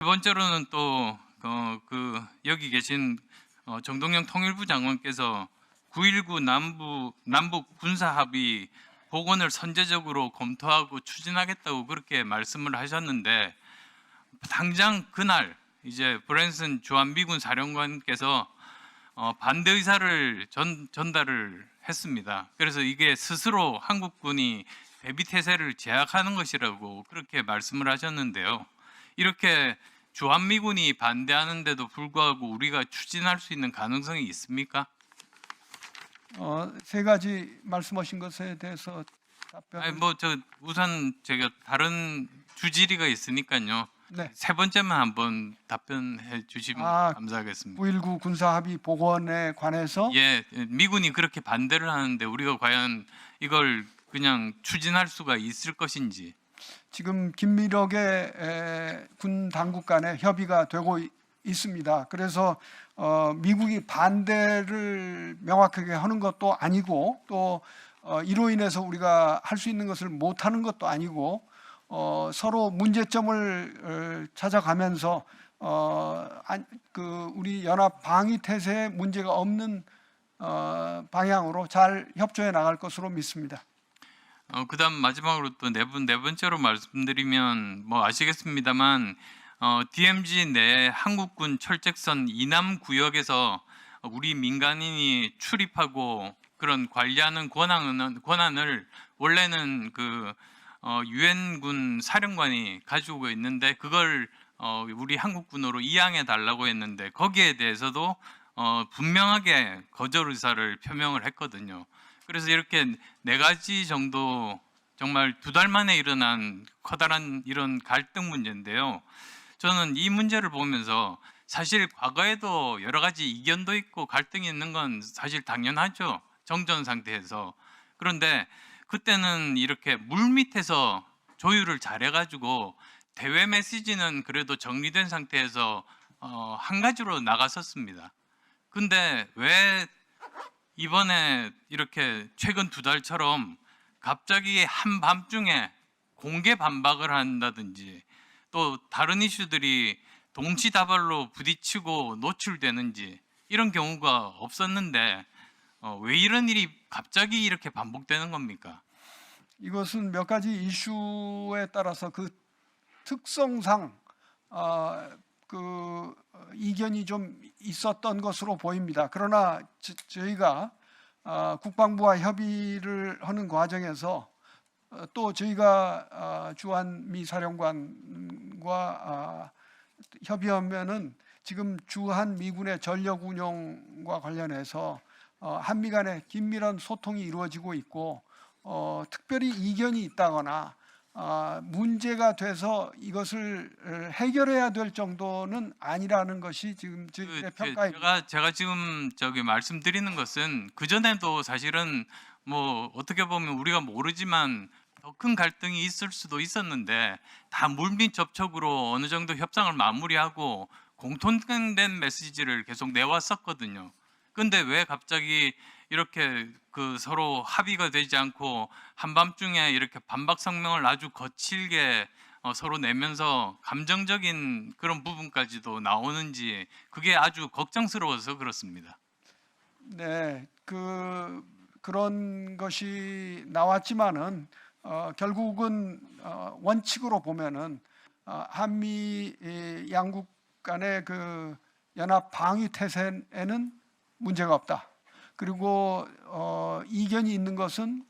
두 번째로는 또 여기 계신 정동영 통일부 장관께서 9.19 남북 군사 합의 복원을 선제적으로 검토하고 추진하겠다고 그렇게 말씀을 하셨는데, 당장 그날 이제 브랜슨 주한미군 사령관께서 반대 의사를 전달을 했습니다. 그래서 이게 스스로 한국군이 대비 태세를 제약하는 것이라고 그렇게 말씀을 하셨는데요. 이렇게 주한미군이 반대하는데도 불구하고 우리가 추진할 수 있는 가능성이 있습니까? 세 가지 말씀하신 것에 대해서 답변. 아니 우선 제가 다른 주질의가 있으니까요. 네. 세 번째만 한번 답변해 주시면 감사하겠습니다. 9.19 군사합의 복원에 관해서 예, 미군이 그렇게 반대를 하는데 우리가 과연 이걸 그냥 추진할 수가 있을 것인지. 지금 긴밀하게 군 당국 간에 협의가 되고 있습니다. 그래서 미국이 반대를 명확하게 하는 것도 아니고 또 이로 인해서 우리가 할 수 있는 것을 못하는 것도 아니고 서로 문제점을 찾아가면서 우리 연합 방위 태세에 문제가 없는 방향으로 잘 협조해 나갈 것으로 믿습니다. 그다음 마지막으로 또 네 번째로 말씀드리면 아시겠습니다만 DMZ 내 한국군 철책선 이남 구역에서 우리 민간인이 출입하고 그런 관리하는 권한을 원래는 유엔군 사령관이 가지고 있는데 그걸 우리 한국군으로 이양해 달라고 했는데 거기에 대해서도 분명하게 거절 의사를 표명을 했거든요. 그래서 이렇게 네 가지 정도 정말 두 달 만에 일어난 커다란 이런 갈등 문제인데요. 저는 이 문제를 보면서 사실 과거에도 여러 가지 이견도 있고 갈등이 있는 건 사실 당연하죠. 정전 상태에서. 그런데 그때는 이렇게 물밑에서 조율을 잘해가지고 대외 메시지는 그래도 정리된 상태에서 한 가지로 나갔었습니다. 근데 왜 이번에 이렇게 최근 두 달처럼 갑자기 한밤중에 공개 반박을 한다든지 또 다른 이슈들이 동시다발로 부딪히고 노출되는지 이런 경우가 없었는데 왜 이런 일이 갑자기 이렇게 반복되는 겁니까? 이것은 몇 가지 이슈에 따라서 그 특성상 이견이 좀 있었던 것으로 보입니다. 그러나 저희가 국방부와 협의를 하는 과정에서 또 저희가 주한미 사령관과 협의하면은 지금 주한미군의 전력 운영과 관련해서 한미 간에 긴밀한 소통이 이루어지고 있고 특별히 이견이 있다거나 문제가 돼서 이것을 해결해야 될 정도는 아니라는 것이 지금 저희의 평가입니다. 제가 지금 말씀드리는 것은 그 전에도 사실은 어떻게 보면 우리가 모르지만 더 큰 갈등이 있을 수도 있었는데 다 물밑 접촉으로 어느 정도 협상을 마무리하고 공통된 메시지를 계속 내왔었거든요. 근데 왜 갑자기 이렇게 서로 합의가 되지 않고 한밤중에 이렇게 반박 성명을 아주 거칠게 서로 내면서 감정적인 그런 부분까지도 나오는지 그게 아주 걱정스러워서 그렇습니다. 네, 그런 것이 나왔지만은 결국은 원칙으로 보면은 한미 양국 간의 연합 방위 태세에는 문제가 없다. 그리고 이견이 있는 것은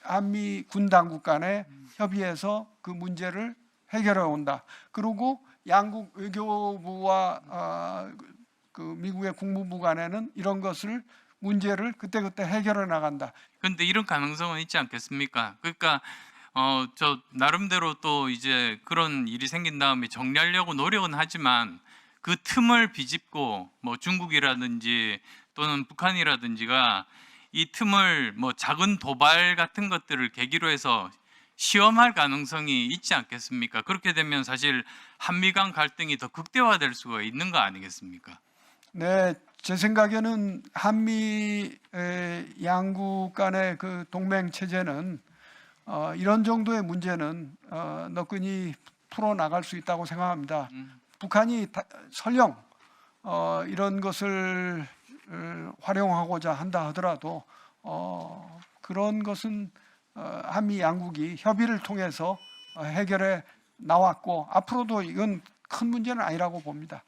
한미 군 당국 간의 협의해서 그 문제를 해결해 온다. 그리고 양국 외교부와 미국의 국무부 간에는 이런 것을 문제를 그때그때 해결해 나간다. 그런데 이런 가능성은 있지 않겠습니까? 그러니까 저 나름대로 또 이제 그런 일이 생긴 다음에 정리하려고 노력은 하지만 그 틈을 비집고 중국이라든지 또는 북한이라든지가 이 틈을 작은 도발 같은 것들을 계기로 해서 시험할 가능성이 있지 않겠습니까? 그렇게 되면 사실 한미 간 갈등이 더 극대화될 수가 있는 거 아니겠습니까? 네, 제 생각에는 한미 양국 간의 동맹 체제는 이런 정도의 문제는 너끈히 풀어 나갈 수 있다고 생각합니다. 북한이 설령 이런 것을 활용하고자 한다 하더라도 그런 것은 한미 양국이 협의를 통해서 해결해 나왔고 앞으로도 이건 큰 문제는 아니라고 봅니다.